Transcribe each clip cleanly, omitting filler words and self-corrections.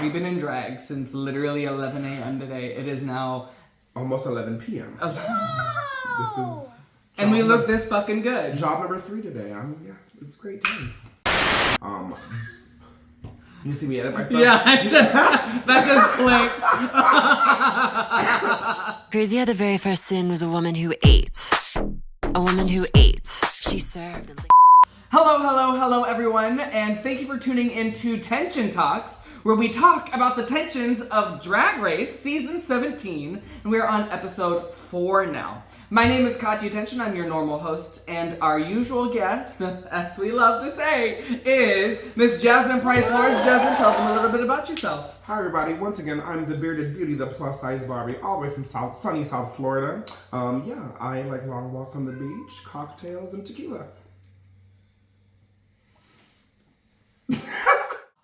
we've been in drag since literally 11 a.m. today. It is now almost 11 p.m. This is and we look this fucking good. Job number 3 today. It's a great time. You see me edit my stuff? Yeah, that just clicked. Crazy how the very first sin was a woman who ate. A woman who ate. She served and Hello, everyone, and thank you for tuning into Tehnsion Talks, where we talk about the tensions of Drag Race Season 17, and we're on episode 4 now. My name is Katya Tehnsion, I'm your normal host, and our usual guest, as we love to say, is Miss Jasmine Price-Lawrence. Jasmine, tell them a little bit about yourself. Hi everybody, once again, I'm the bearded beauty, the plus-size Barbie, all the way from sunny South Florida. I like long walks on the beach, cocktails, and tequila.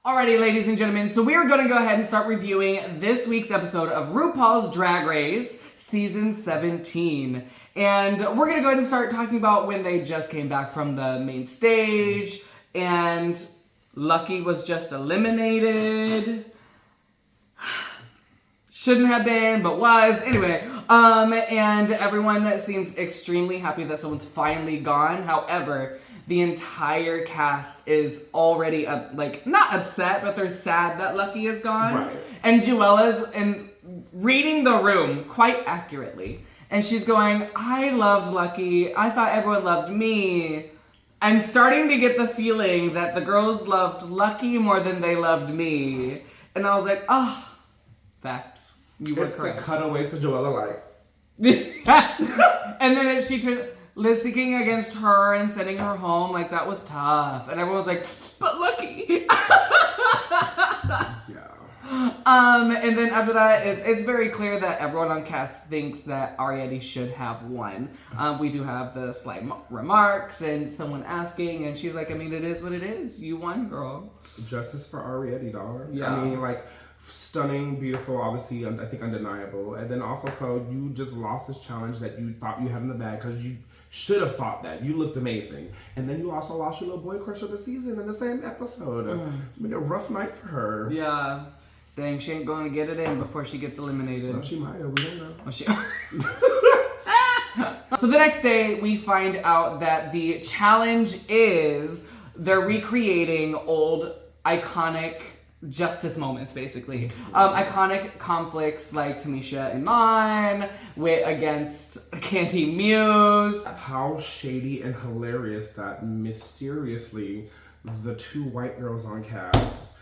Alrighty, ladies and gentlemen, so we are going to go ahead and start reviewing this week's episode of Rupaul's Drag Race Season 17. And we're going to go ahead and start talking about when they just came back from the main stage, and Lucky was just eliminated. Shouldn't have been, but was. Anyway, and everyone seems extremely happy that someone's finally gone. However, the entire cast is already, not upset, but they're sad that Lucky is gone. Right. And Juella's reading the room quite accurately. And she's going, I loved Lucky. I thought everyone loved me. I'm starting to get the feeling that the girls loved Lucky more than they loved me. And I was like, facts. You were correct. It's the cutaway to Juella, like. And then she turned lip syncing against her and sending her home, like that was tough. And everyone was like, but Lucky. Yeah. And then after that, it's very clear that everyone on cast thinks that Ariete should have won. We do have the slight remarks and someone asking, and she's like, I mean, it is what it is. You won, girl. Justice for Ariete, dog. Yeah. I mean, stunning, beautiful, obviously, I think undeniable. And then also, so you just lost this challenge that you thought you had in the bag because you should have thought that. You looked amazing. And then you also lost your little boy crush of the season in the same episode. It's been a rough night for her. Yeah. Dang, she ain't going to get it in before she gets eliminated. Well, she might have. We don't know. So the next day, we find out that the challenge is they're recreating old, iconic justice moments, basically. Iconic conflicts like Tamisha and Mon against Candy Muse. How shady and hilarious that mysteriously the 2 white girls on cast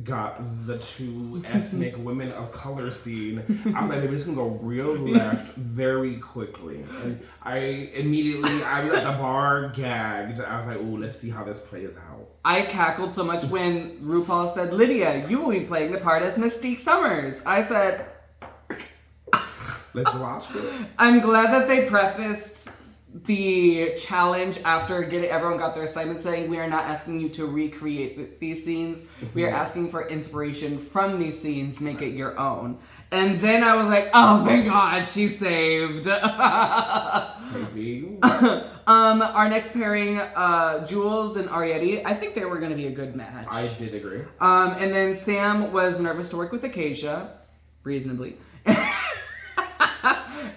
got the 2 ethnic women of color scene. I was like, we're just gonna go real left very quickly. And I was at the bar gagged. I was like, ooh, let's see how this plays out. I cackled so much when RuPaul said, Lydia, you will be playing the part as Mystique Summers. I said, let's watch it. I'm glad that they prefaced the challenge after everyone got their assignment saying, we are not asking you to recreate these scenes. We are asking for inspiration from these scenes, make it your own. And then I was like, oh, thank God, she's saved. Maybe. Our next pairing, Jules and Ariete, I think they were going to be a good match. I did agree. And then Sam was nervous to work with Acacia, reasonably.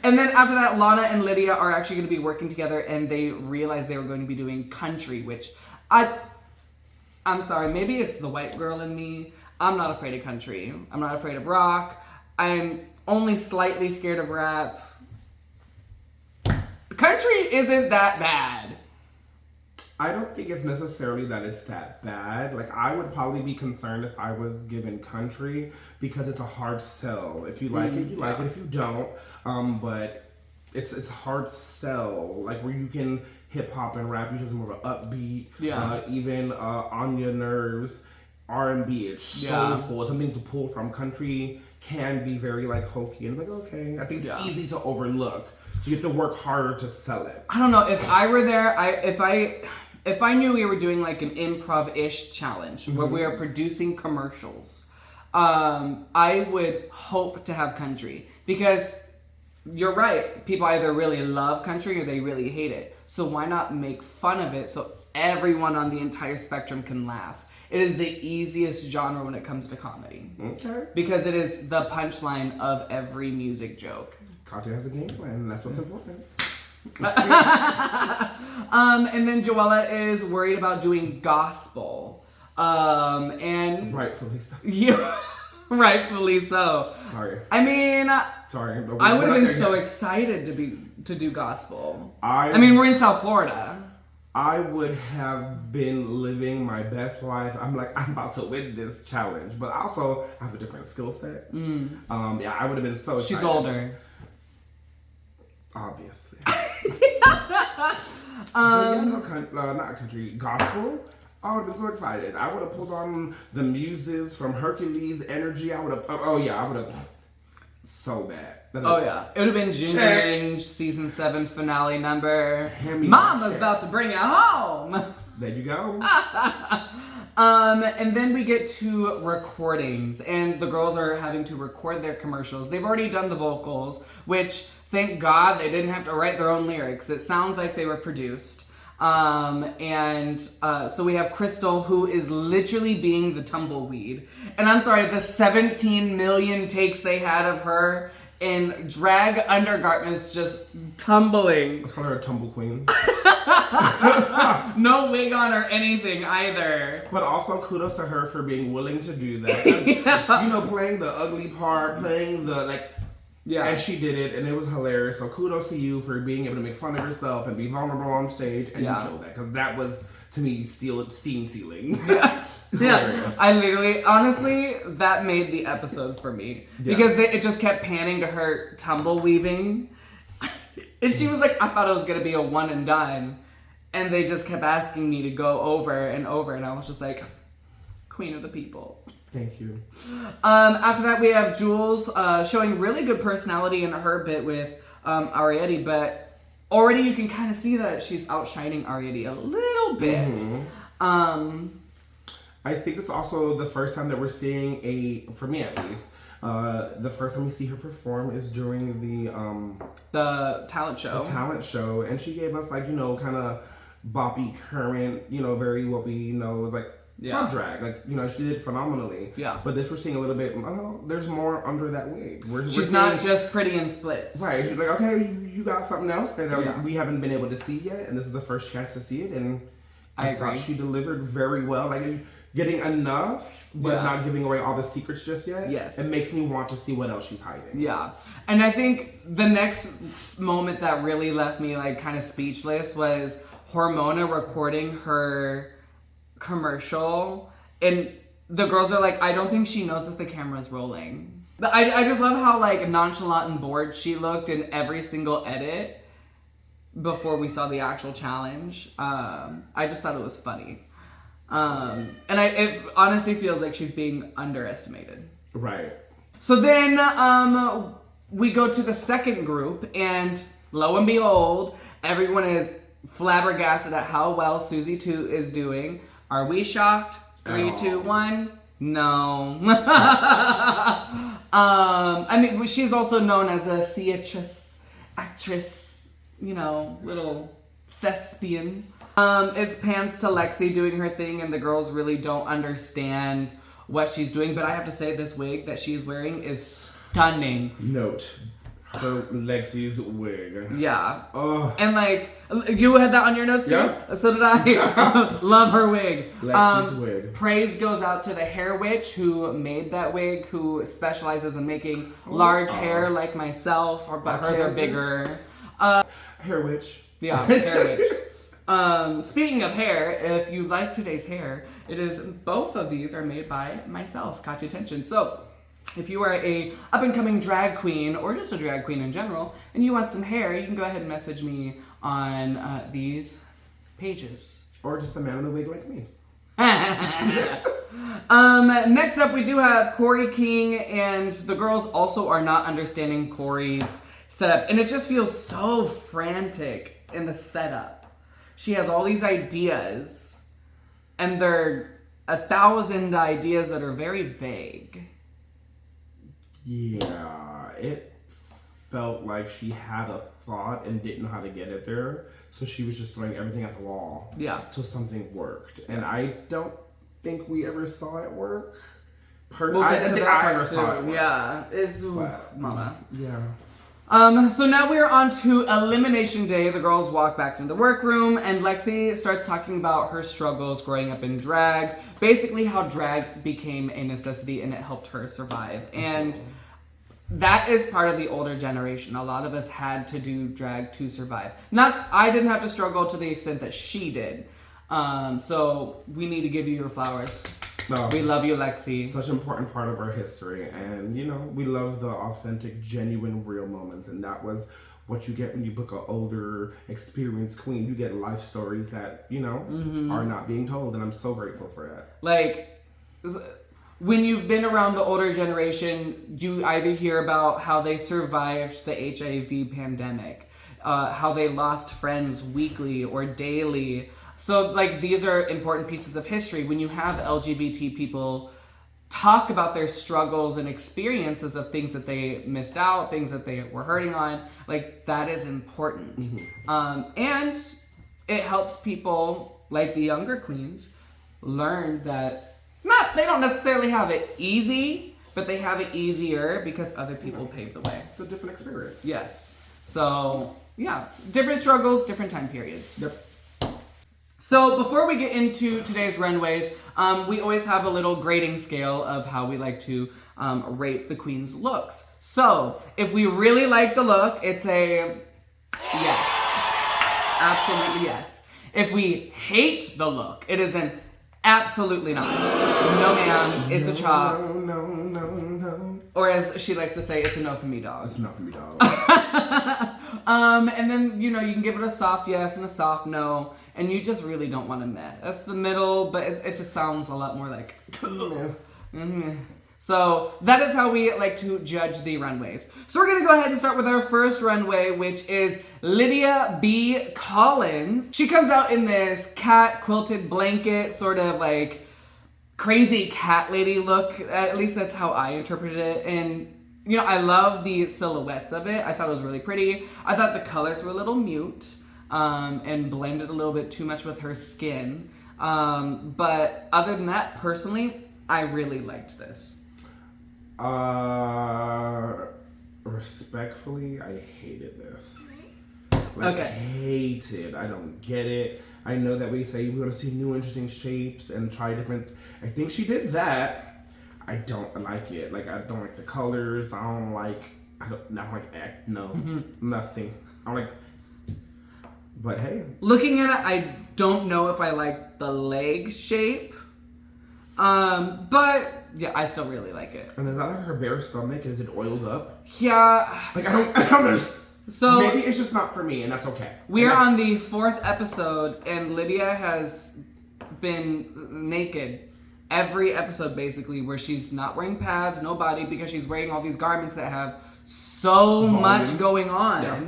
And then after that, Lana and Lydia are actually going to be working together, and they realized they were going to be doing country, which I'm sorry, maybe it's the white girl in me. I'm not afraid of country. I'm not afraid of rock. I'm only slightly scared of rap. Country isn't that bad. I don't think it's necessarily that it's that bad. I would probably be concerned if I was given country because it's a hard sell. If you like it, you like it. If you don't, but it's a hard sell. Where you can hip hop and rap, usually more of an upbeat. Yeah. Even on your nerves, R&B. It's soulful. Something to pull from. Country can be very hokey and okay. I think it's easy to overlook. So you have to work harder to sell it. I don't know. If I were there, if I knew we were doing an improv-ish challenge where we are producing commercials, I would hope to have country, because you're right. People either really love country or they really hate it. So why not make fun of it so everyone on the entire spectrum can laugh? it is the easiest genre when it comes to comedy. Okay. Because it is the punchline of every music joke. Katya has a game plan, and that's what's important. And then Joella is worried about doing gospel. And Rightfully so. Rightfully so. Sorry. I mean, Sorry. I would have been so excited to do gospel. I mean, we're in South Florida. I would have been living my best life. I'm like, I'm about to win this challenge, but also I have a different skill set. Yeah, I would have been so excited. She's older. Obviously. Not country, gospel. I would have been so excited. I would have pulled on the muses from Hercules energy. I would have so bad. Oh yeah, it would have been Junior Minge season 7 finale number. Mama's about to bring it home. There you go. And then we get to recordings, and the girls are having to record their commercials. They've already done the vocals, which thank God they didn't have to write their own lyrics. It sounds like they were produced. So we have Crystal, who is literally being the tumbleweed. And I'm sorry, the 17 million takes they had of her in drag undergarments just tumbling. Let's call her a tumble queen. No wig on or anything either. But also kudos to her for being willing to do that. You know, playing the ugly part, playing the yeah. And she did it, and it was hilarious. So kudos to you for being able to make fun of yourself and be vulnerable on stage, and you killed that, because that was, to me, scene stealing. Yeah. Yeah. I literally, honestly, that made the episode for me. Yeah. Because it just kept panning to her tumble weaving. And she was like, I thought it was going to be a one and done. And they just kept asking me to go over and over. And I was just like, queen of the people. Thank you. After that, we have Jules showing really good personality in her bit with Ariete. But already you can kind of see that she's outshining Ariete a little bit. Mm-hmm. I think it's also the first time that we're seeing for me at least, the first time we see her perform is during the talent show. The talent show, and she gave us kind of boppy current, very what we know is top drag. She did phenomenally. Yeah. But this we're seeing a little bit. There's more under that wig. She's not just pretty in splits. Right. She's like, okay, you got something else there that we haven't been able to see yet, and this is the first chance to see it. And I thought she delivered very well. Getting enough, but not giving away all the secrets just yet. Yes. It makes me want to see what else she's hiding. Yeah. And I think the next moment that really left me kind of speechless was Hormona recording her commercial, and the girls are like, I don't think she knows that the camera's rolling. But I just love how nonchalant and bored she looked in every single edit before we saw the actual challenge. I just thought it was funny. And it honestly feels like she's being underestimated. Right. So then we go to the second group, and lo and behold, everyone is flabbergasted at how well Susie 2 is doing. Are we shocked? 3, 2, 1? No. She's also known as a actress, little thespian. It's pans to Lexi doing her thing, and the girls really don't understand what she's doing. But I have to say, this wig that she's wearing is stunning. Note her Lexi's wig. Yeah. Oh. And you had that on your notes too? Yeah. So did I. Love her wig. Lexi's wig. Praise goes out to the hair witch who made that wig, who specializes in making large hair like myself, but hers are bigger. Hair witch. Yeah, hair witch. Speaking of hair, if you like today's hair, both of these are made by myself, Katya Tehnsion. So, if you are a up-and-coming drag queen, or just a drag queen in general, and you want some hair, you can go ahead and message me on these pages. Or just a man in a wig like me. Next up, we do have Corey King, and the girls also are not understanding Corey's setup, and it just feels so frantic in the setup. She has all these ideas, and they're 1,000 ideas that are very vague. Yeah, it felt like she had a thought and didn't know how to get it there, so she was just throwing everything at the wall. Yeah. Till something worked. And I don't think we ever saw it work. We'll I get to think that I part ever saw it soon. work. Yeah, it's But, mama. Yeah. So now we're on to Elimination Day. The girls walk back into the workroom, and Lexi starts talking about her struggles growing up in drag. Basically, how drag became a necessity and it helped her survive. And that is part of the older generation. A lot of us had to do drag to survive. I didn't have to struggle to the extent that she did. So we need to give you your flowers. No. We love you, Lexi. Such an important part of our history. And, we love the authentic, genuine, real moments. And that was what you get when you book an older, experienced queen. You get life stories that, are not being told. And I'm so grateful for that. Like, when you've been around the older generation, you either hear about how they survived the HIV pandemic, how they lost friends weekly or daily. So, these are important pieces of history. When you have LGBT people talk about their struggles and experiences of things that they missed out, things that they were hurting on, that is important. And it helps people, like the younger queens, learn that they don't necessarily have it easy, but they have it easier because other people paved the way. It's a different experience. Yes. So, yeah, different struggles, different time periods. Yep. So before we get into today's runways, we always have a little grading scale of how we like to rate the queen's looks. So if we really like the look, it's a yes. Absolutely yes. If we hate the look, it is an absolutely not. No ma'am, it's a chop. No. Or as she likes to say, it's a no for me, dog. It's not for me, dog. And then, you can give it a soft yes and a soft no. And you just really don't want to meh. That's the middle, but it just sounds a lot more like... So that is how we like to judge the runways. So we're going to go ahead and start with our first runway, which is Lydia B. Collins. She comes out in this cat quilted blanket, sort of crazy cat lady look. At least that's how I interpreted it. And, I love the silhouettes of it. I thought it was really pretty. I thought the colors were a little mute. And blended a little bit too much with her skin. But other than that, personally, I really liked this. Respectfully, I hated this. Okay. Hated. I don't get it. I know that we say we want to see new interesting shapes and try different... I think she did that. I don't like it. I don't like the colors. I don't like act. No. Nothing. I don't like... But hey. Looking at it, I don't know if I like the leg shape. But yeah, I still really like it. And is that her bare stomach? Is it oiled up? Yeah. I don't understand. So maybe it's just not for me, and that's okay. We're on the 4th episode, and Lydia has been naked every episode, basically, where she's not wearing pads, no body, because she's wearing all these garments that have so much going on. Yeah.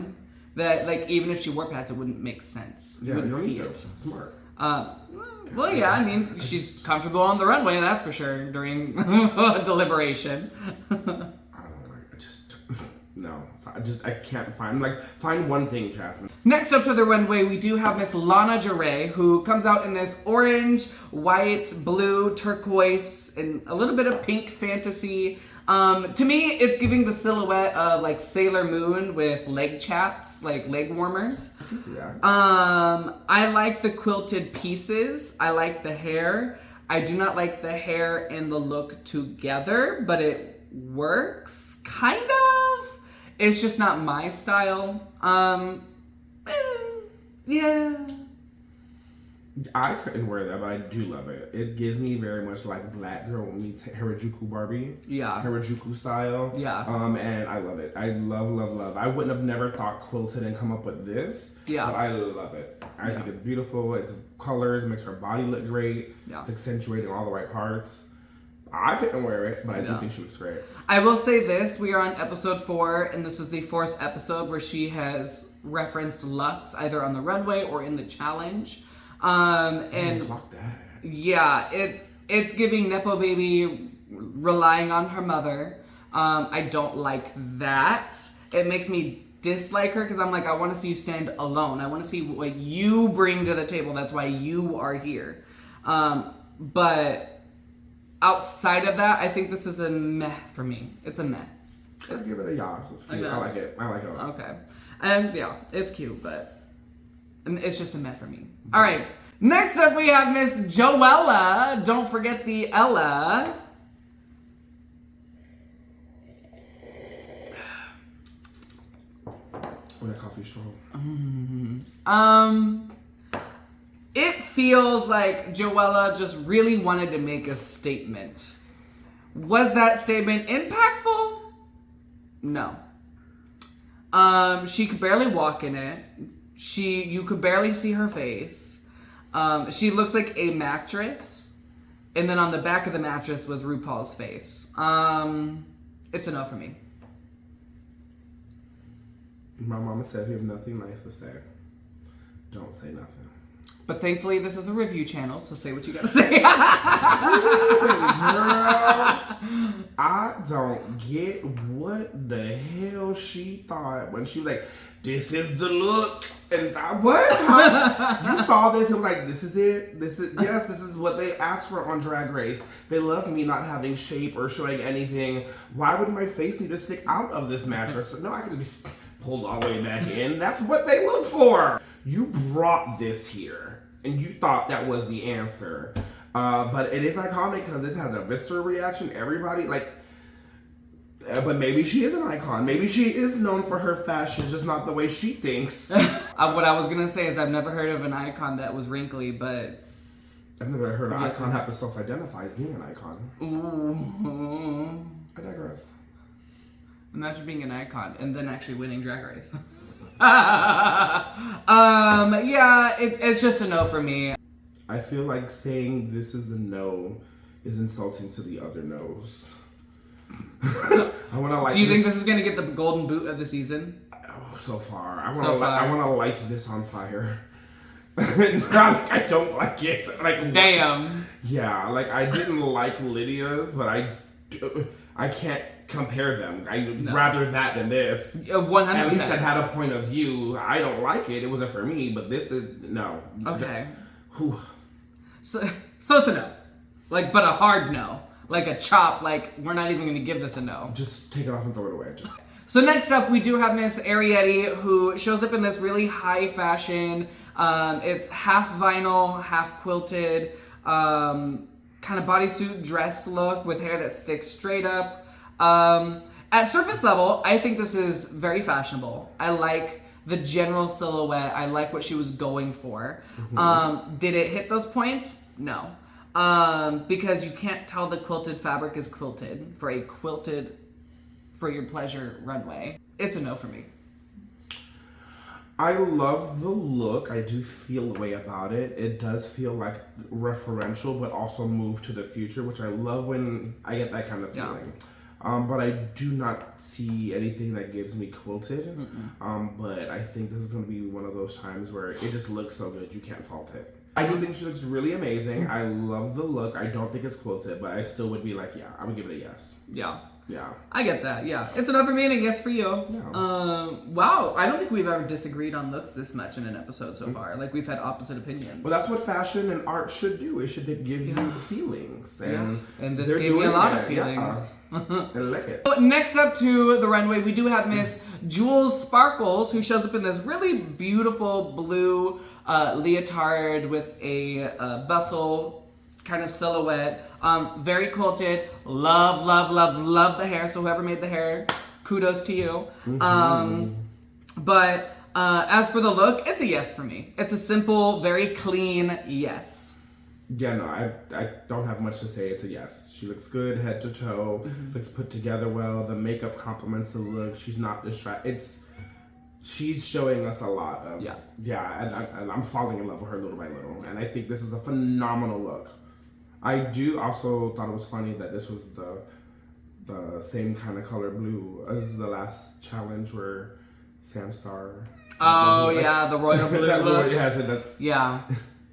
That even if she wore pads, it wouldn't make sense. Yeah, you wouldn't don't see need it. To. Smart. Well, yeah, I mean, she's comfortable on the runway, that's for sure, during deliberation. I don't like. No. I can't find one thing, Jasmine. Next up to the runway, we do have Miss Lana Jarre, who comes out in this orange, white, blue, turquoise, and a little bit of pink fantasy. To me, it's giving the silhouette of Sailor Moon with leg chaps, leg warmers. I can see that. I like the quilted pieces. I like the hair. I do not like the hair and the look together, but it works, kind of. It's just not my style. Yeah. I couldn't wear that, but I do love it. It gives me very much Black Girl meets Harajuku Barbie. Yeah. Harajuku style. Yeah. And I love it. I love. I wouldn't have never thought quilted and come up with this. Yeah. But I love it. I think it's beautiful. It's colors, makes her body look great. Yeah. It's accentuating all the right parts. I couldn't wear it, but I do think she looks great. I will say this, we are on episode 4, and this is the 4th episode where she has referenced Lux, either on the runway or in the challenge. And clock that. Yeah, it's giving Nepo Baby relying on her mother. I don't like that. It makes me dislike her because I'm I want to see you stand alone. I want to see what you bring to the table. That's why you are here. But outside of that, I think this is a meh for me. It's a meh. I give it a yas. It's cute. I like it. I like it a lot. Okay. And yeah, it's cute, but it's just a meh for me. All right. Next up, we have Miss Joella. Don't forget the Ella. Oh, that coffee's strong. It feels like Joella just really wanted to make a statement. Was that statement impactful? No. She could barely walk in it. You could barely see her face. She looks like a mattress. And then on the back of the mattress was RuPaul's face. It's a no for me. My mama said if you have nothing nice to say, don't say nothing. But thankfully, this is a review channel, so say what you gotta say. Girl, I don't get what the hell she thought when she was like, this is the look. And what? Huh? You saw this and was like, this is it? This is what they asked for on Drag Race. They love me not having shape or showing anything. Why would my face need to stick out of this mattress? No, I could just be pulled all the way back in. That's what they look for. You brought this here, and you thought that was the answer. But it is iconic because it has a visceral reaction. Everybody, but maybe she is an icon. Maybe she is known for her fashion, just not the way she thinks. What I was gonna say is I've never heard of an icon that was wrinkly, but... I've never heard an icon have to self-identify as being an icon. Ooh. I digress. Imagine being an icon and then actually winning Drag Race. Yeah, it's just a no for me. I feel like saying this is the no is insulting to the other no's. I want to like. Do you think this is gonna get the golden boot of the season? Oh, so far, I far. want to light this on fire. I don't like it. Damn. Yeah, I didn't like Lydia's, but I can't compare them. I'd rather that than this. 100%. At least that had a point of view. I don't like it. It wasn't for me, but this is no. Okay. Whew. So it's a no. But a hard no. Like a chop, we're not even gonna give this a no. Just take it off and throw it away. So next up, we do have Miss Arietti, who shows up in this really high fashion. It's half vinyl, half quilted, kind of bodysuit dress look with hair that sticks straight up. At surface level, I think this is very fashionable. I like the general silhouette. I like what she was going for. Mm-hmm. Did it hit those points? No. Because you can't tell the quilted fabric is quilted for a quilted for your pleasure runway. It's a no for me. I love the look. I do feel a way about it. It does feel referential, but also move to the future, which I love when I get that kind of feeling. But I do not see anything that gives me quilted. But I think this is going to be one of those times where it just looks so good, you can't fault it. I do think she looks really amazing. I love the look. I don't think it's quilted, but I still would be I would give it a yes. Yeah. I get that, yeah. It's enough for me and a yes for you. Yeah. Wow, I don't think we've ever disagreed on looks this much in an episode so far. We've had opposite opinions. Well, that's what fashion and art should do. It should give you feelings. And this gave me a lot of feelings. I like it. So next up to the runway, we do have Miss Jules Sparkles, who shows up in this really beautiful blue leotard with a bustle kind of silhouette. Very quilted. Love the hair. So whoever made the hair, kudos to you. But as for the look, it's a yes for me. It's a simple, very clean yes. Yeah, no, I don't have much to say. It's a yes. She looks good head to toe. Looks put together well. The makeup complements the look. She's not distracted. She's showing us a lot of and I'm falling in love with her little by little. And I think this is a phenomenal look. I do also thought it was funny that this was the same kind of color blue as the last challenge where Sam Star. The royal blue look. Yeah.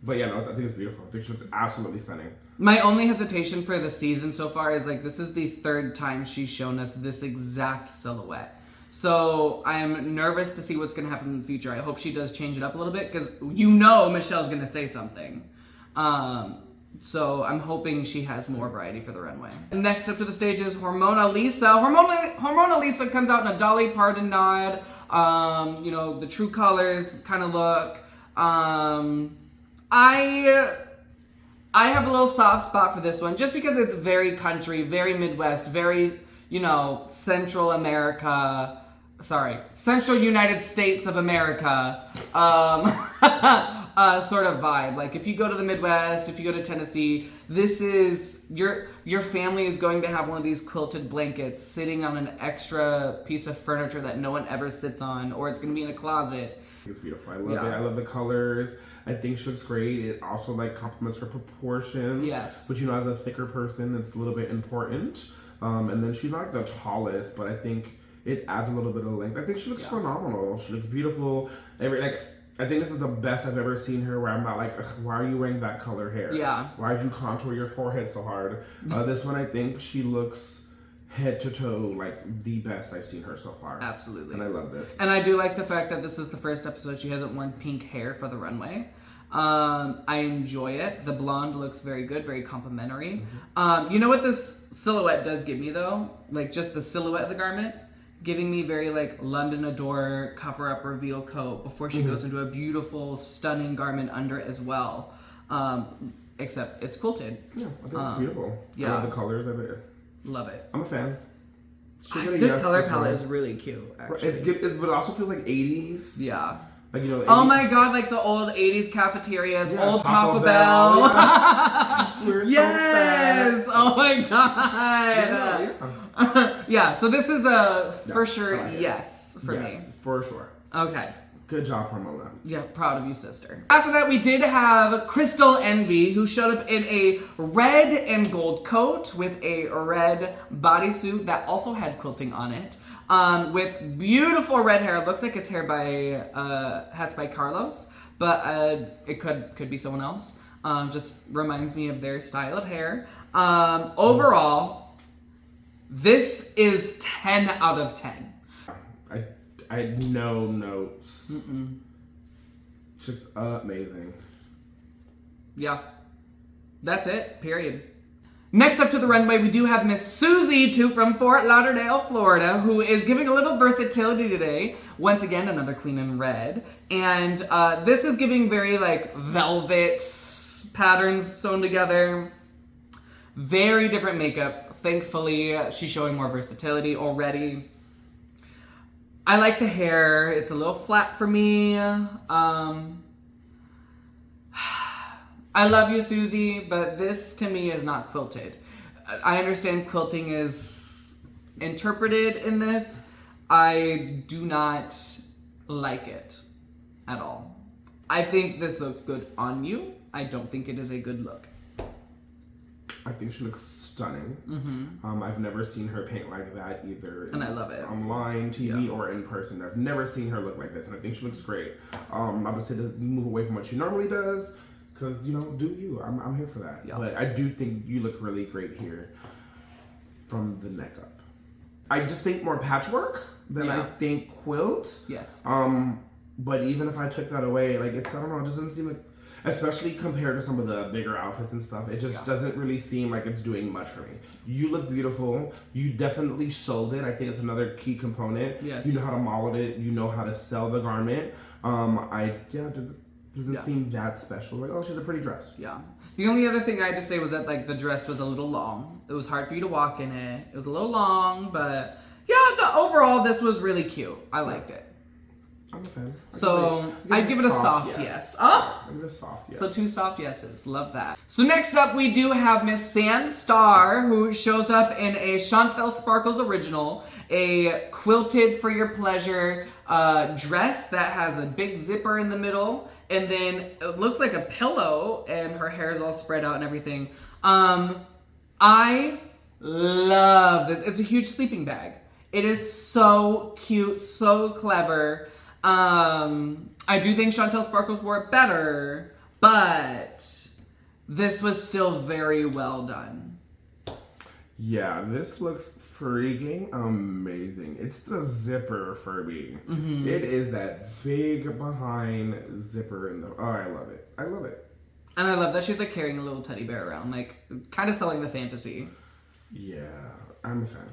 But yeah, no, I think it's beautiful. I think she looks absolutely stunning. My only hesitation for the season so far is this is the third time she's shown us this exact silhouette. So I'm nervous to see what's going to happen in the future. I hope she does change it up a little bit because Michelle's going to say something. So I'm hoping she has more variety for the runway. Next up to the stage is Hormona Lisa. Hormona Lisa comes out in a Dolly Parton nod. You know, the true colors kind of look. I have a little soft spot for this one just because it's very country, very Midwest, very, you know, Central United States of America sort of vibe. Like if you go to the Midwest, if you go to Tennessee, this is, your family is going to have one of these quilted blankets sitting on an extra piece of furniture that no one ever sits on, or it's going to be in a closet. It's beautiful. I love it. I love the colors. I think she looks great. It also like complements her proportions. Yes. Which, you know, as a thicker person, it's a little bit important. And then she's not like the tallest, but I think it adds a little bit of length. I think she looks phenomenal. She looks beautiful. I think this is the best I've ever seen her where I'm not like, why are you wearing that color hair? Yeah. Why did you contour your forehead so hard? This one, I think she looks head to toe like the best I've seen her so far. Absolutely. And I love this. And I do like the fact that this is the first episode she hasn't worn pink hair for the runway. I enjoy it. The blonde looks very good, very complimentary. You know what this silhouette does give me though? Like just the silhouette of the garment, giving me very like London Adore cover up reveal coat before she goes into a beautiful, stunning garment under it as well. Except it's quilted. Yeah, I think it's beautiful. Yeah. I love the colors of it. Love it. I'm a fan. This color palette is really cute, actually. But it also feels like 80s. Yeah. Like, you know, oh my god, like the old 80s cafeterias, old Taco Bell. Bell. We're yes! so oh my god! Yeah, so this is for sure like yes for me. For sure. Okay. Good job, Hormona. Yeah, proud of you, sister. After that, we did have Crystal Envy, who showed up in a red and gold coat with a red bodysuit that also had quilting on it, with beautiful red hair. It looks like it's hair by hats by Carlos, but it could be someone else. Just reminds me of their style of hair. Overall, this is 10 out of 10. I had no notes. Just amazing. Yeah. That's it. Period. Next up to the runway, we do have Miss Susie from Fort Lauderdale, Florida, who is giving a little versatility today. Once again, another queen in red. And this is giving very like velvet patterns sewn together. Very different makeup. Thankfully, she's showing more versatility already. I like the hair. It's a little flat for me. I love you, Susie, but this to me is not quilted. I understand quilting is interpreted in this. I do not like it at all. I think this looks good on you. I don't think it is a good look. I think she looks stunning. I've never seen her paint like that either. And I love it. Online, TV, or in person. I've never seen her look like this, and I think she looks great. I would say to move away from what she normally does, because, you know, do you. I'm here for that. Yeah. But I do think you look really great here from the neck up. I just think more patchwork than I think quilt. Yes. But even if I took that away, like, it's, I don't know, it just doesn't seem like, especially compared to some of the bigger outfits and stuff, it just doesn't really seem like it's doing much for me. You look beautiful. You definitely sold it. I think it's another key component. Yes. You know how to model it. You know how to sell the garment. It doesn't seem that special. Like, oh, she's a pretty dress. Yeah. The only other thing I had to say was that like the dress was a little long. It was hard for you to walk in it. It was a little long, but yeah, overall this was really cute. I liked it. I'm a fan. So I'd give it a soft yes. Oh! I give it a soft yes. So 2 soft yeses. Love that. So next up we do have Miss Sand Star, who shows up in a Chantel Sparkles original, a quilted for your pleasure dress that has a big zipper in the middle, and then it looks like a pillow, and her hair is all spread out and everything. I love this. It's a huge sleeping bag. It is so cute, so clever. I do think Chantel Sparkles wore it better, but this was still very well done. Yeah, this looks freaking amazing. It's the zipper for me. It is that big behind zipper in the. Oh, I love it. I love it. And I love that she's like carrying a little teddy bear around, like kind of selling the fantasy. Yeah, I'm a fan.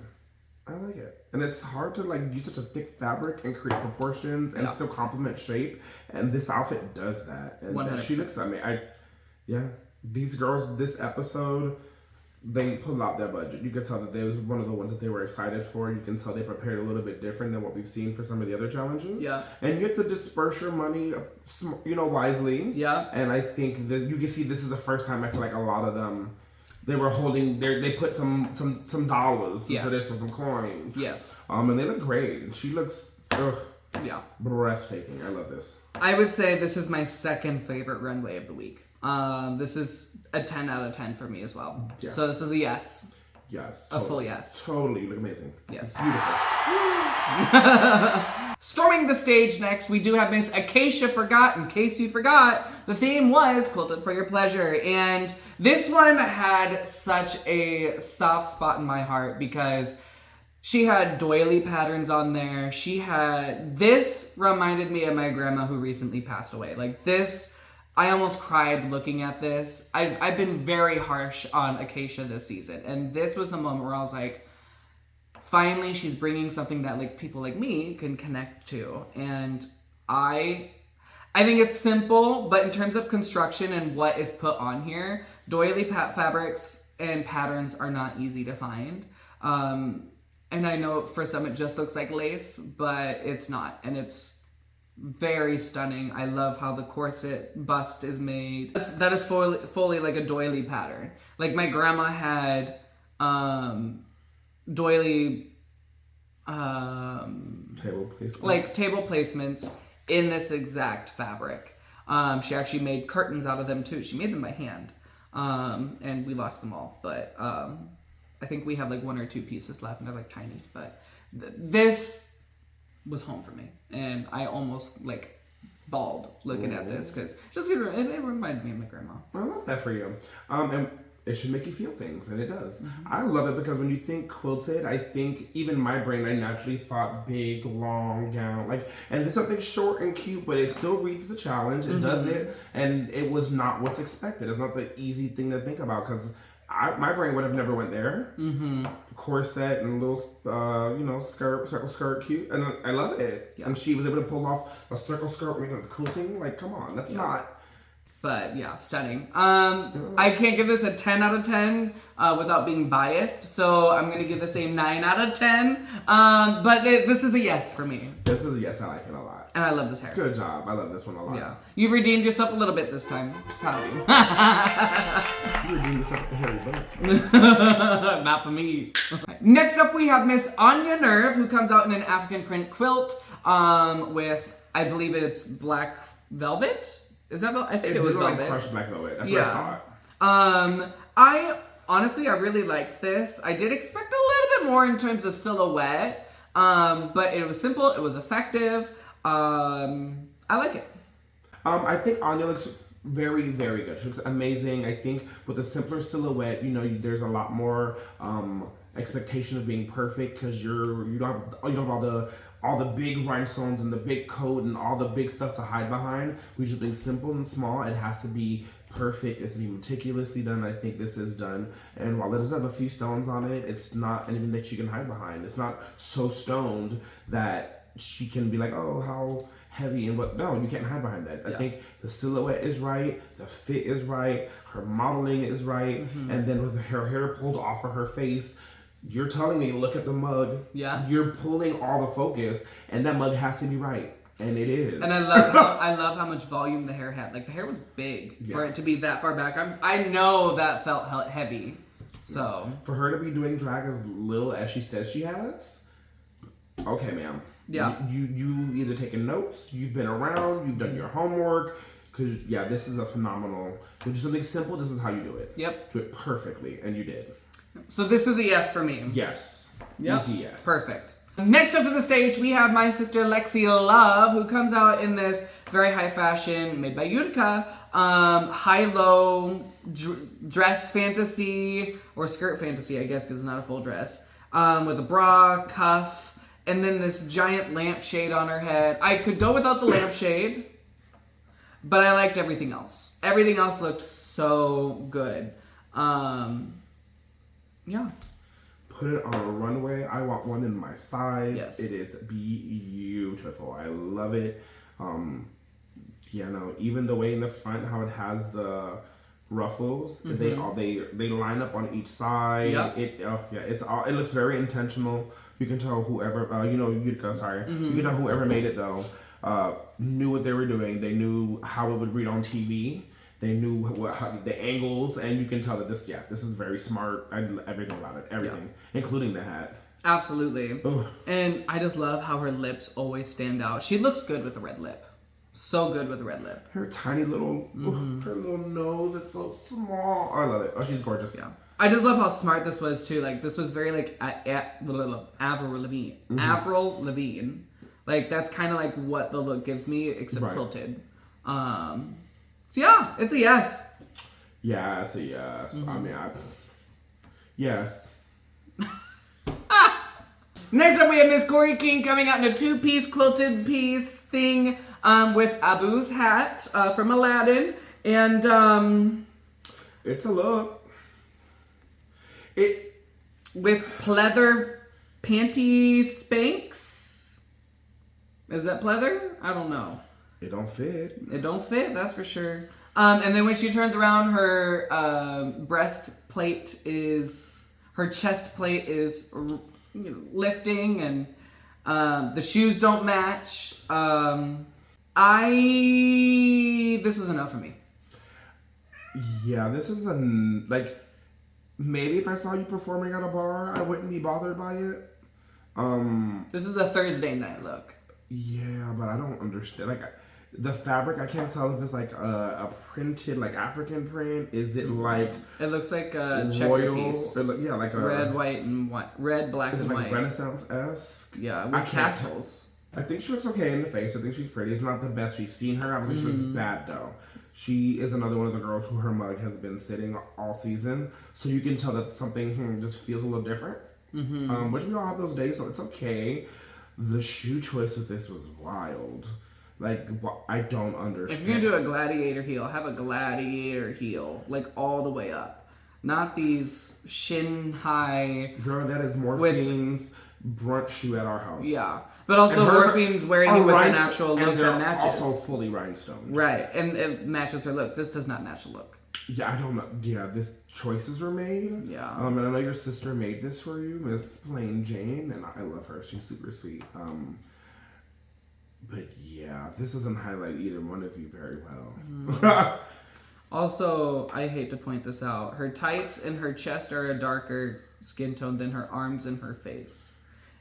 I like it. And it's hard to like use such a thick fabric and create proportions and still complement shape. And this outfit does that. And 100%. she looks, these girls, this episode, they pulled out their budget. You could tell that they was one of the ones that they were excited for. You can tell they prepared a little bit different than what we've seen for some of the other challenges. Yeah. And you have to disperse your money, wisely. Yeah. And I think that you can see this is the first time I feel like a lot of them, they were holding, they put some dollars into this or some coins. Yes. And they look great. She looks, breathtaking. I love this. I would say this is my second favorite runway of the week. This is a 10 out of 10 for me as well. Yeah. So this is a yes. Yes. Totally. A full yes. Totally. You look amazing. Yes. Beautiful. Storming the stage next, we do have Miss Acacia Forgot. In case you forgot, the theme was Quilted for Your Pleasure. And this one had such a soft spot in my heart because she had doily patterns on there. This reminded me of my grandma who recently passed away. Like this, I almost cried looking at this. I've been very harsh on Acacia this season. And this was the moment where I was like, finally she's bringing something that like people like me can connect to. And I think it's simple, but in terms of construction and what is put on here, doily fabrics and patterns are not easy to find. And I know for some it just looks like lace, but it's not. And it's very stunning. I love how the corset bust is made. That is fully like a doily pattern. Like my grandma had doily table placements. Like table placements in this exact fabric. She actually made curtains out of them too. She made them by hand. And we lost them all. But I think we have like 1 or 2 pieces left and they're like tiny. But this was home for me. And I almost like bawled looking at this because it reminded me of my grandma. I love that for you. And it should make you feel things, and it does. Mm-hmm. I love it because when you think quilted, I think even my brain, I naturally thought big, long gown, and there's something short and cute, but it still reads the challenge. It does it, and it was not what's expected. It's not the easy thing to think about because my brain would have never went there. Mm-hmm. Corset and little, circle skirt, cute, and I love it. Yeah. And she was able to pull off a circle skirt with a quilting. Like, come on, that's not. But yeah, stunning. I can't give this a 10 out of 10 without being biased, so I'm gonna give this a 9 out of 10. But this is a yes for me. This is a yes. I like it a lot. And I love this hair. Good job. I love this one a lot. Yeah. You've redeemed yourself a little bit this time. Proud of you. You redeemed yourself with the hairy butt. Not for me. Next up, we have Miss Anya Nerve, who comes out in an African print quilt with, I believe it's black velvet. Is that velvet? I think it was velvet. Like crushed black velvet. That's what I thought. I honestly really liked this. I did expect a little bit more in terms of silhouette, but it was simple. It was effective. I like it. I think Anya looks very, very good. She looks amazing. I think with a simpler silhouette, there's a lot more expectation of being perfect because you don't have all the big rhinestones and the big coat and all the big stuff to hide behind. We do things simple and small. It has to be perfect. It's to be meticulously done. I think this is done. And while it does have a few stones on it, it's not anything that she can hide behind. It's not so stoned that she can be like, oh, how heavy and what. No, you can't hide behind that. I think the silhouette is right. The fit is right. Her modeling is right. Mm-hmm. And then with her hair pulled off of her face, you're telling me, look at the mug. Yeah. You're pulling all the focus, and that mug has to be right. And it is. And I love how much volume the hair had. Like, the hair was big for it to be that far back. I know that felt heavy. So. For her to be doing drag as little as she says she has, okay, ma'am. Yeah. You either taken notes, you've been around, you've done your homework. Because, this is a phenomenal. To do something simple, this is how you do it. Yep. Do it perfectly, and you did. So this is a yes for me. Yes. Yep. Easy yes. Perfect. Next up to the stage, we have my sister Lexi Love, who comes out in this very high fashion, made by Utica, high-low dress fantasy, or skirt fantasy, I guess, because it's not a full dress, with a bra, cuff, and then this giant lampshade on her head. I could go without the lampshade, but I liked everything else. Everything else looked so good. Yeah. Put it on a runway. I want one in my side. Yes. It is beautiful. I love it. Even the way in the front, how it has the ruffles, they line up on each side. Yep. It looks very intentional. You can tell whoever you can tell whoever made it though knew what they were doing. They knew how it would read on TV. They knew the angles, and you can tell that this is very smart. Everything about it, everything, including the hat. Absolutely. Ugh. And I just love how her lips always stand out. She looks good with the red lip. So good with the red lip. Her tiny little, her little nose, it's so small. I love it. Oh, she's gorgeous. Yeah. I just love how smart this was too. Like this was very like Avril Lavigne. Avril Lavigne. Like that's kind of like what the look gives me, except quilted. So yeah, it's a yes. Yeah, it's a yes. I mean, yes. Next up, we have Miss Corey King coming out in a 2-piece quilted piece thing with Abu's hat from Aladdin. And it's a look. With pleather panty Spanx. Is that pleather? I don't know. It don't fit. It don't fit, that's for sure. And then when she turns around, her her chest plate is lifting, and the shoes don't match. This is enough for me. Yeah, this is maybe if I saw you performing at a bar, I wouldn't be bothered by it. This is a Thursday night look. Yeah, but I don't understand. The fabric, I can't tell if it's like a printed, like African print. Is it like it looks like a checker royal? piece. Like a red, white, and white. Red, black, is and it like white. Renaissance-esque? Yeah, with tassels. I think she looks okay in the face. I think she's pretty. It's not the best we've seen her. I don't think she looks bad though. She is another one of the girls who her mug has been sitting all season, so you can tell that something just feels a little different. Which we all have those days, so it's okay. The shoe choice with this was wild. I don't understand. If you're gonna do a gladiator heel, have a gladiator heel, like all the way up. Not these shin high. Girl, that is Morphine's brunch shoe at our house. Yeah. But also Morphine's wearing it with an actual look that matches. Also fully rhinestone. Right. And it matches her look. This does not match the look. Yeah, I don't know. Yeah, this choices were made. Yeah. And I know your sister made this for you, Miss Plain Jane, and I love her. She's super sweet. But yeah, this doesn't highlight either one of you very well. Also, I hate to point this out. Her tights and her chest are a darker skin tone than her arms and her face.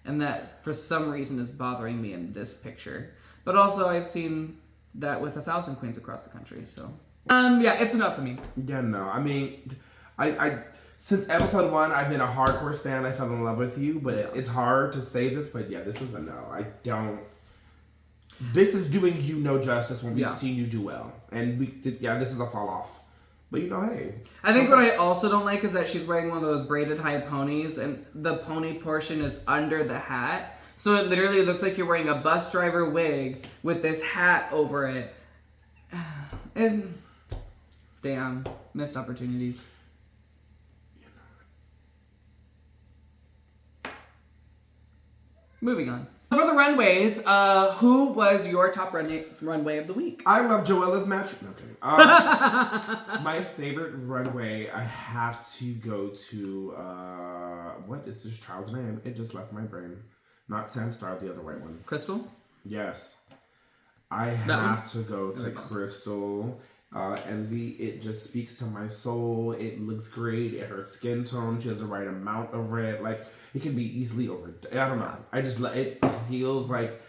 And that, for some reason, is bothering me in this picture. But also, I've seen that with 1,000 queens across the country, so... yeah, it's enough for me. Yeah, no, I mean, I since episode 1, I've been a hardcore stan. I fell in love with you, but it's hard to say this, but yeah, this is a no. I don't... This is doing you no justice when we see you do well. And this is a fall off. But hey. I think what I also don't like is that she's wearing one of those braided high ponies, and the pony portion is under the hat. So it literally looks like you're wearing a bus driver wig with this hat over it. And damn, missed opportunities. Moving on. For the runways, who was your top runway of the week? I love Joella's match. No, I'm kidding. My favorite runway, I have to go to, what is this child's name? It just left my brain. Not Sam Star, the other white one. Crystal? Yes. I have to go to Crystal. Envy, it just speaks to my soul. It looks great. Her skin tone, she has the right amount of red. It can be easily over. I don't know. It feels like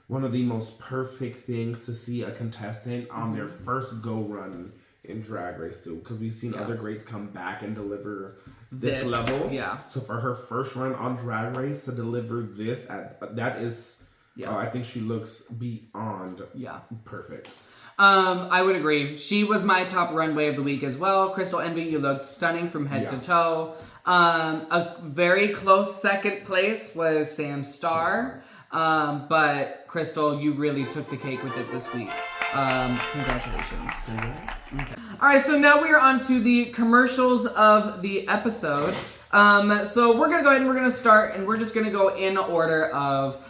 one of the most perfect things to see a contestant on their first go run in Drag Race too. Because we've seen other greats come back and deliver this level. Yeah. So for her first run on Drag Race to deliver this, that is, I think she looks beyond perfect. I would agree. She was my top runway of the week as well. Crystal Envy, you looked stunning from head to toe. A very close second place was Sam Star. But Crystal, you really took the cake with it this week. Congratulations. Okay. All right, so now we are on to the commercials of the episode. So we're gonna go ahead and we're gonna start, and we're just gonna go in order of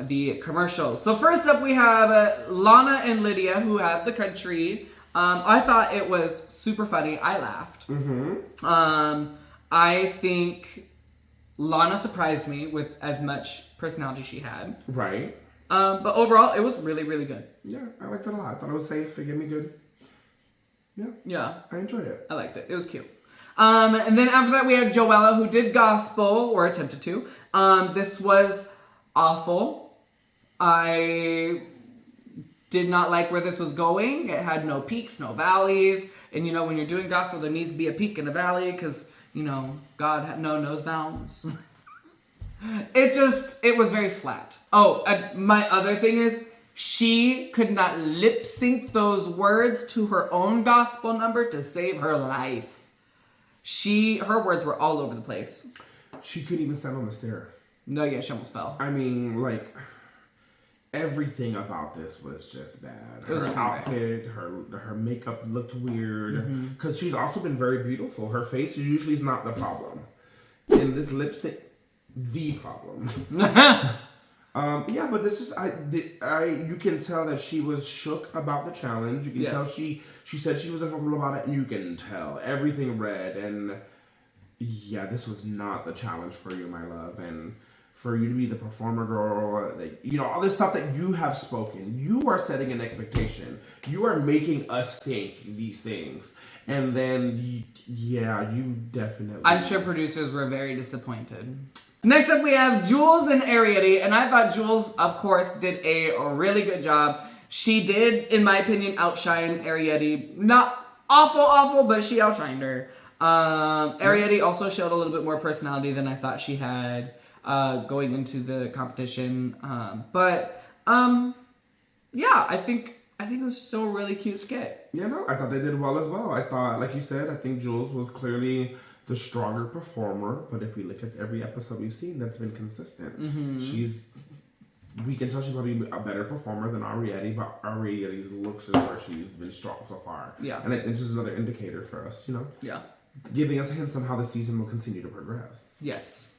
the commercials. So first up, we have Lana and Lydia, who had the country. I thought it was super funny. I laughed. I think Lana surprised me with as much personality she had. Right. But overall, it was really, really good. Yeah, I liked it a lot. I thought it was safe. It gave me good. Yeah. I enjoyed it. I liked it. It was cute. And then after that, we had Joella, who did gospel, or attempted to. This was awful. I did not like where this was going. It had no peaks, no valleys. And, you know, when you're doing gospel, there needs to be a peak and a valley because, you know, God knows bounds. It was very flat. Oh, my other thing is, she could not lip sync those words to her own gospel number to save her life. Her words were all over the place. She couldn't even stand on the stair. No, yeah, she almost fell. I mean, like, everything about this was just bad. Her outfit, her makeup looked weird. Because she's also been very beautiful. Her face usually is not the problem. And this lipstick, the problem. Yeah, but this is you can tell that she was shook about the challenge. You can tell she said she was uncomfortable about it, and you can tell everything red. And yeah, this was not the challenge for you, my love. And for you to be the performer girl, you know, all this stuff that you have spoken, you are setting an expectation. You are making us think these things, and then you definitely. I'm sure producers were very disappointed. Next up, we have Jules and Ariete, and I thought Jules, of course, did a really good job. She did, in my opinion, outshine Ariete. Not awful, but she outshined her. Ariete also showed a little bit more personality than I thought she had going into the competition. Yeah, I think it was still a really cute skit. Yeah, no, I thought they did well as well. I thought, like you said, I think Jules was clearly the stronger performer, but if we look at every episode we've seen, that's been consistent. We can tell she's probably a better performer than Ariete, but Ariete's looks is where she's been strong so far. Yeah. And it's just another indicator for us, you know? Yeah. Giving us hints on how the season will continue to progress. Yes.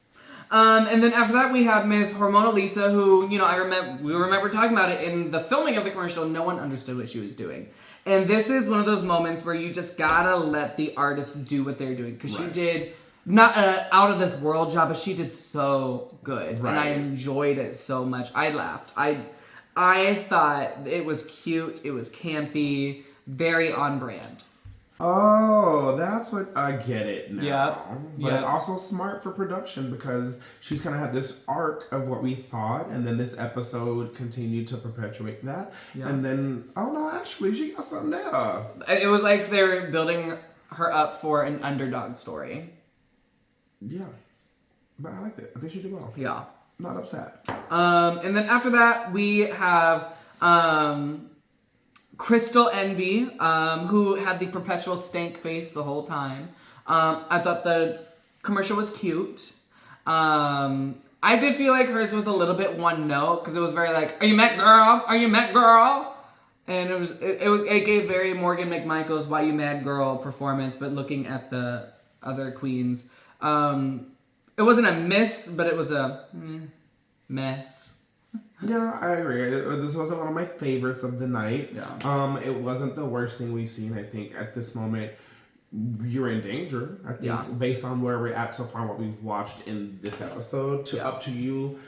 And then after that, we have Miss Hormona Lisa, who, you know, we remember talking about it in the filming of the commercial. No one understood what she was doing. And this is one of those moments where you just gotta let the artists do what they're doing. Because she did not an out of this world job, but she did so good. Right. And I enjoyed it so much. I laughed. I thought it was cute. It was campy. Very on brand. Oh, that's what I get it now. Yep. But also smart for production because she's kind of had this arc of what we thought, and then this episode continued to perpetuate that. Yep. And then, oh no, actually, she got something there. It was like they're building her up for an underdog story. Yeah. But I liked it. I think she did well. Yeah. Not upset. And then after that, we have Crystal Envy, who had the perpetual stank face the whole time. I thought the commercial was cute. I did feel like hers was a little bit one note because it was very like, "Are you Met Girl? Are you Met Girl?" And it gave very Morgan McMichael's "Why You Mad Girl" performance, but looking at the other queens, it wasn't a miss, but it was a mess. Yeah, I agree. This wasn't one of my favorites of the night. Yeah. It wasn't the worst thing we've seen. I think at this moment, you're in danger. I think based on where we're at so far, what we've watched in this episode, up to you,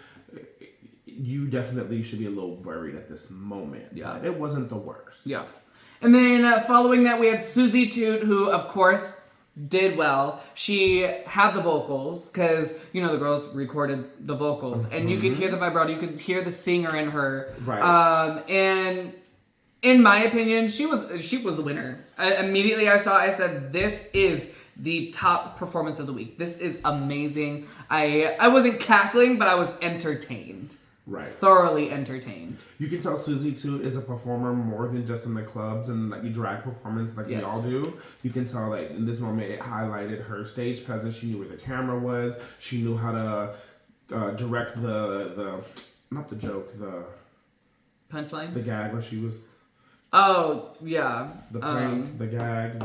you definitely should be a little worried at this moment. Yeah. But it wasn't the worst. Yeah. And then following that, we had Susie Toot, who, of course, did well. She had the vocals because, you know, the girls recorded the vocals and you could hear the vibrato, you could hear the singer in her. Right. And in my opinion, she was the winner. Immediately I said, this is the top performance of the week. This is amazing. I wasn't cackling, but I was entertained. Right. Thoroughly entertained. You can tell Susie too is a performer more than just in the clubs and like you drag performance like we all do. You can tell like in this moment it highlighted her stage presence. She knew where the camera was. She knew how to direct the not the joke, the punchline, the gag where she was. Oh, yeah. The prank, the gag,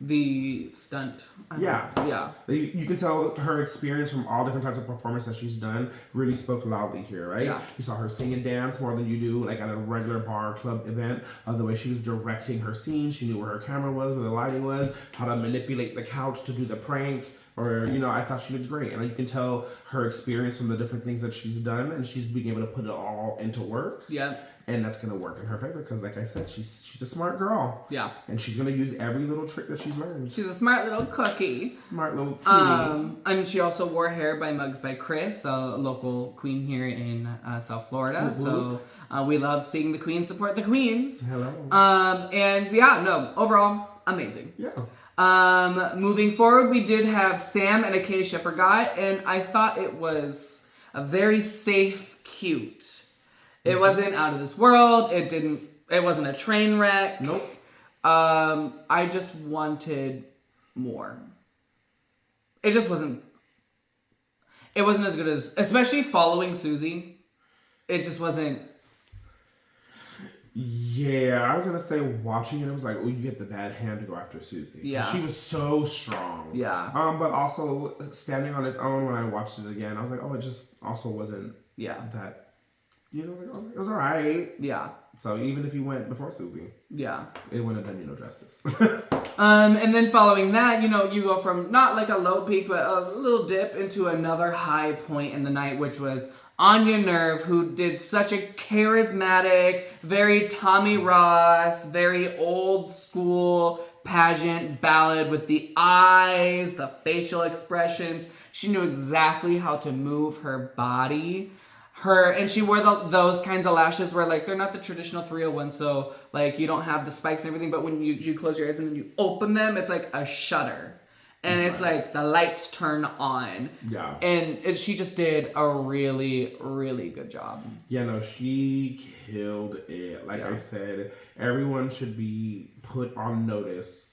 the stunt. Yeah. You can tell her experience from all different types of performance that she's done really spoke loudly here, right? Yeah. You saw her sing and dance more than you do like at a regular bar or club event. The way she was directing her scene, she knew where her camera was, where the lighting was, how to manipulate the couch to do the prank. Or, I thought she did great. And you can tell her experience from the different things that she's done, and she's being able to put it all into work. Yeah. And that's going to work in her favor because, like I said, she's a smart girl. Yeah. And she's going to use every little trick that she's learned. She's a smart little cookie. Smart little cutie. And she also wore hair by Mugs by Chris, a local queen here in South Florida. Mm-hmm. So we love seeing the queens support the queens. Hello. And yeah, no, overall, amazing. Yeah. Moving forward, we did have Sam and Acacia Forgot, and I thought it was a very safe, cute. It wasn't out of this world. It wasn't a train wreck. Nope. I just wanted more. It just wasn't. It wasn't as good as, especially following Susie. It just wasn't. Yeah, I was gonna say watching it was like, oh, you get the bad hand to go after Susie. Yeah. She was so strong. Yeah. But also standing on its own when I watched it again, I was like, oh, it just also wasn't. Yeah. That. It was alright. Yeah. So even if you went before Susie, yeah, it wouldn't have done you no justice. And then following that, you go from not like a low peak, but a little dip into another high point in the night, which was Anya Nerve, who did such a charismatic, very Tommy Ross, very old school pageant ballad with the eyes, the facial expressions. She knew exactly how to move her body. And she wore those kinds of lashes where, like, they're not the traditional 301, so, like, you don't have the spikes and everything, but when you close your eyes and then you open them, it's like a shutter. And it's like the lights turn on. Yeah. And she just did a really, really good job. Yeah, no, she killed it. Like I said, everyone should be put on notice.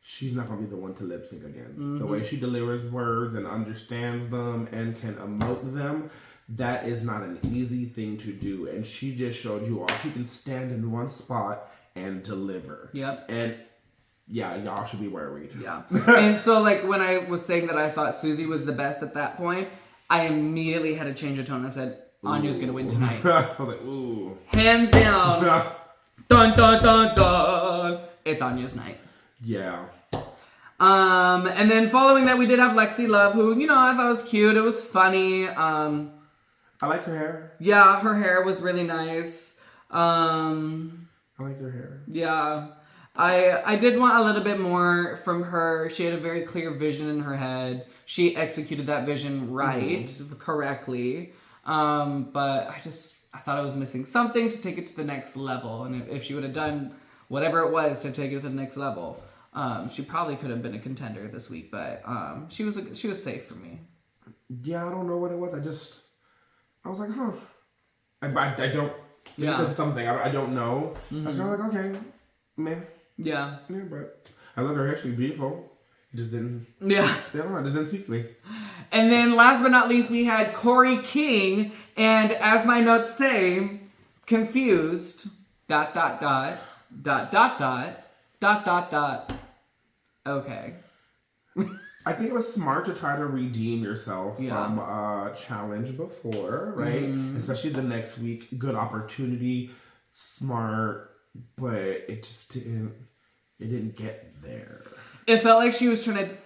She's not going to be the one to lip sync against. Mm-hmm. The way she delivers words and understands them and can emote them, that is not an easy thing to do. And she just showed you all. She can stand in one spot and deliver. Yep. And yeah, y'all should be worried. Yeah. And so, like, when I was saying that I thought Susie was the best at that point, I immediately had to change the tone. I said, Anya's going to win tonight. I was like, ooh. Hands down. Dun, dun, dun, dun. It's Anya's night. Yeah. And then following that, we did have Lexi Love, who, I thought was cute. It was funny. I liked her hair. Yeah, her hair was really nice. I liked her hair. Yeah. I did want a little bit more from her. She had a very clear vision in her head. She executed that vision correctly. But I thought I was missing something to take it to the next level. And if she would have done whatever it was to take it to the next level, she probably could have been a contender this week. But she was safe for me. Yeah, I don't know what it was. I was like, huh. I don't. You said something. I don't know. Mm-hmm. I was kind of like, okay, man. Yeah. Yeah, but I love her hair. She's beautiful. It just didn't. Yeah. I don't know. It just didn't speak to me. And then last but not least, we had Corey King. And as my notes say, confused. ... Okay. I think it was smart to try to redeem yourself from a challenge before, right? Mm. Especially the next week. Good opportunity. Smart. But it just didn't get there. It felt like she was trying to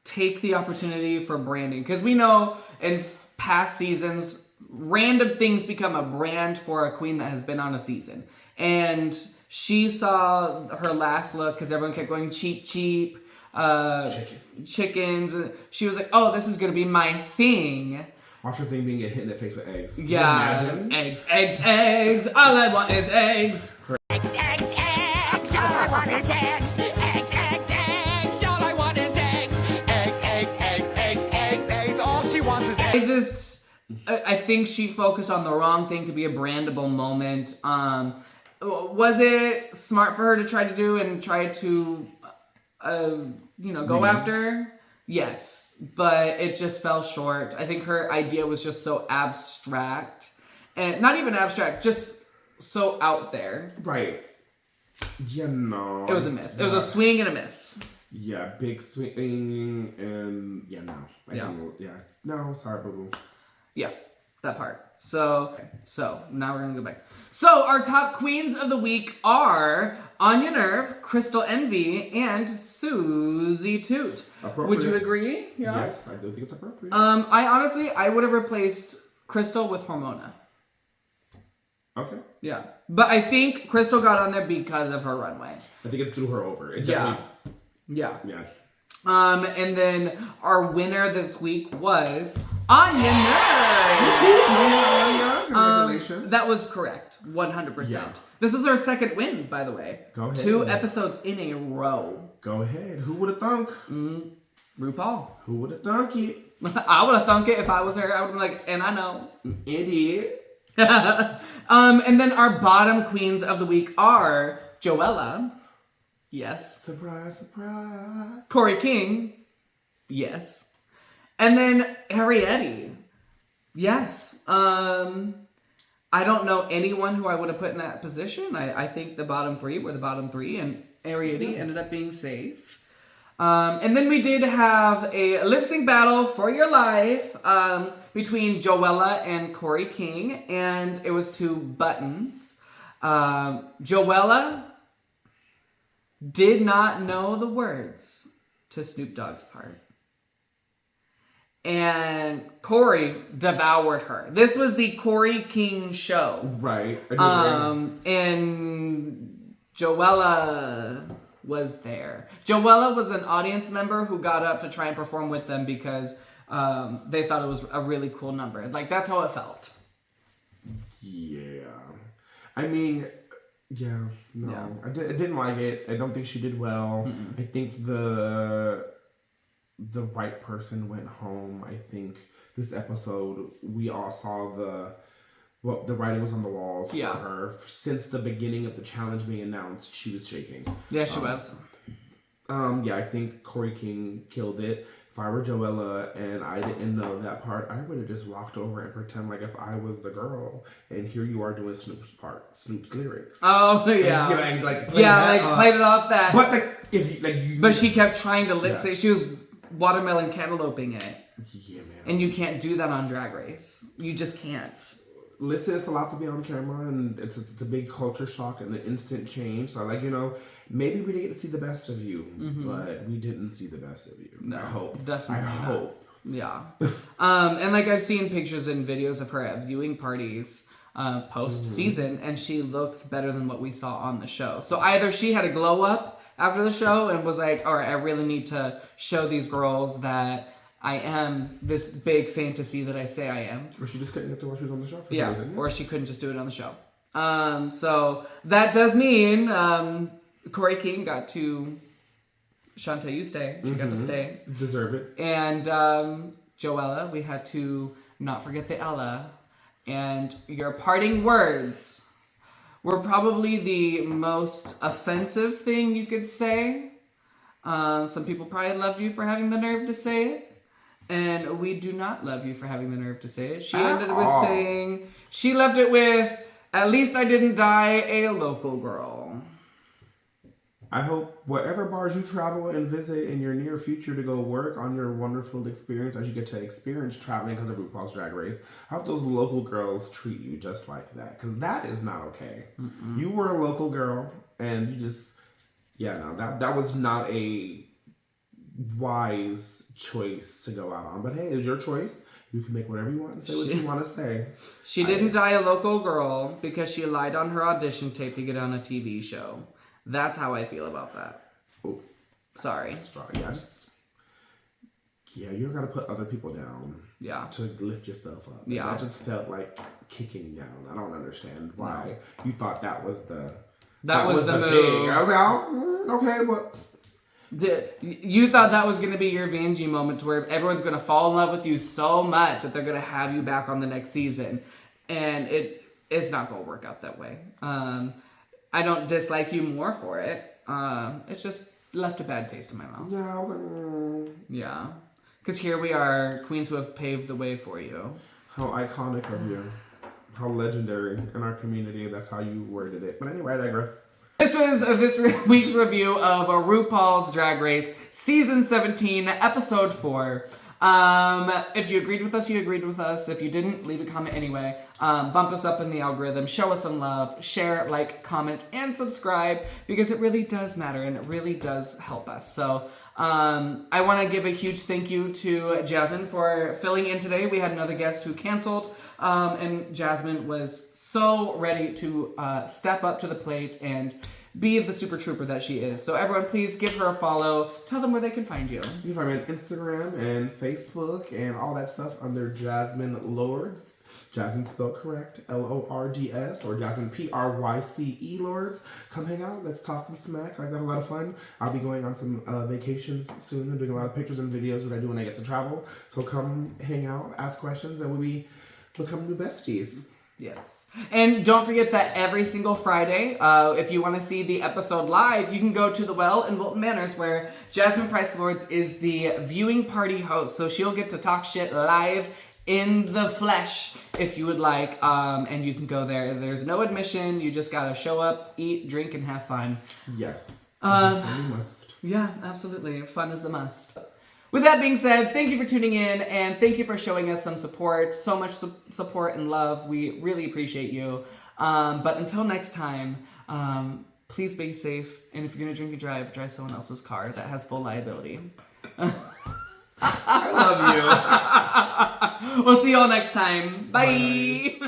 take the opportunity for branding. Because we know in past seasons, random things become a brand for a queen that has been on a season. And she saw her last look because everyone kept going cheap. Chickens. She was like, oh, this is going to be my thing. Watch her thing being hit in the face with eggs. Yeah. Can you imagine? Eggs. All I want is eggs. Eggs. All I want is eggs. Eggs. All I want is eggs. Eggs. All she wants is eggs. I think she focused on the wrong thing to be a brandable moment. Was it smart for her to try to do and try to, go after? Yes, but it just fell short. I think her idea was just so abstract. And not even abstract, just so out there. Right. Yeah, no. It was a miss. It was a swing and a miss. Yeah, big swing and no. No, sorry, boo boo. Yeah, that part. So now we're gonna go back. So our top queens of the week are Anya Nerve, Crystal Envy, and Susie Toot. Would you agree? Yeah. Yes, I do think it's appropriate. I would have replaced Crystal with Hormona. Okay. Yeah, but I think Crystal got on there because of her runway. I think it threw her over. It definitely. Yeah. Yeah. And then our winner this week was Anya Nerve. Congratulations. That was correct, 100%. Yeah. This is our second win, by the way. Go ahead. 2 episodes in a row. Go ahead. Who would have thunk? RuPaul. Who would have thunk it? I would have thunk it if I was her. I would have been like, and I know. Idiot. And then our bottom queens of the week are Joella. Yes. Surprise, surprise. Corey King. Yes. And then Arietti. Yes. I don't know anyone who I would have put in that position. I think the bottom 3 were the bottom 3, and Arietti ended up being safe. And then we did have a lip sync battle for your life between Joella and Corey King, and it was 2 buttons. Joella did not know the words to Snoop Dogg's part. And Corey devoured her. This was the Corey King show. Right. And Joella was there. Joella was an audience member who got up to try and perform with them because they thought it was a really cool number. Like, that's how it felt. Yeah. I mean, no. Yeah. I didn't like it. I don't think she did well. I think the right person went home. I think this episode, we all saw the writing was on the walls for her. Since the beginning of the challenge being announced, she was shaking. Yeah, she was. I think Corey King killed it. If I were Joella and I didn't know that part, I would have just walked over and pretend like if I was the girl, and here you are doing Snoop's lyrics. Oh yeah, and played it off that. But but she kept trying to lip sync. She was watermelon cantaloping it. Yeah, man. And you can't do that on Drag Race. You just can't. Listen, it's a lot to be on camera, and it's a big culture shock and an instant change. So, maybe we didn't get to see the best of you, but we didn't see the best of you. No, I hope. Definitely. I hope. Yeah. And I've seen pictures and videos of her at viewing parties post-season, and she looks better than what we saw on the show. So either she had a glow up after the show and was like, all right, I really need to show these girls that I am this big fantasy that I say I am. Or she just couldn't get to while she was on the show for some reason. Or she couldn't just do it on the show. So that does mean Corey King got to... Shantae, you stay. She got to stay. Deserve it. And Joella, we had to not forget the Ella. And your parting words were probably the most offensive thing you could say. Some people probably loved you for having the nerve to say it. And we do not love you for having the nerve to say it. She ended with saying, she left it with, at least I didn't die a local girl. I hope whatever bars you travel and visit in your near future to go work on your wonderful experience as you get to experience traveling because of RuPaul's Drag Race, I hope those local girls treat you just like that. Because that is not okay. You were a local girl and you just, that was not a wise choice to go out on. But hey, it's your choice. You can make whatever you want and say what you want to say. She didn't die a local girl because she lied on her audition tape to get on a TV show. That's how I feel about that. Oh, sorry. You don't gotta put other people down. Yeah. To lift yourself up. Yeah. That just felt like kicking down. I don't understand why you thought that was the move. thing. I was like, okay, but. You thought that was going to be your Vanjie moment where everyone's going to fall in love with you so much that they're going to have you back on the next season. And it's not going to work out that way. I don't dislike you more for it. It's just left a bad taste in my mouth. Yeah, I was like, Yeah. Because here we are, queens who have paved the way for you. How iconic of you. How legendary in our community. That's how you worded it. But anyway, I digress. This was this week's review of RuPaul's Drag Race Season 17, Episode 4. If you agreed with us, you agreed with us. If you didn't, leave a comment anyway. Bump us up in the algorithm, show us some love, share, like, comment, and subscribe, because it really does matter and it really does help us. So I want to give a huge thank you to Jasmine for filling in today. We had another guest who canceled, and Jasmine was so ready to step up to the plate and be the super trooper that she is. So everyone, please give her a follow. Tell them where they can find you. You can find me on Instagram and Facebook and all that stuff under Jasmine Lords. Jasmine spelled correct, Lords, or Jasmine Pryce Lords. Come hang out, let's talk some smack. I've got a lot of fun. I'll be going on some vacations soon. I'm doing a lot of pictures and videos, what I do when I get to travel. So come hang out, ask questions, and we become new besties. Yes. And don't forget that every single Friday, if you want to see the episode live, you can go to The Well in Wilton Manors, where Jasmine Pryce Lords is the viewing party host. So she'll get to talk shit live in the flesh, if you would like. And you can go there. There's no admission. You just gotta show up, eat, drink, and have fun. Yes. We must. Yeah, absolutely. Fun is a must. With that being said, thank you for tuning in, and thank you for showing us some support. So much support and love. We really appreciate you. But until next time, please be safe. And if you're going to drink and drive someone else's car that has full liability. I love you. We'll see you all next time. Bye.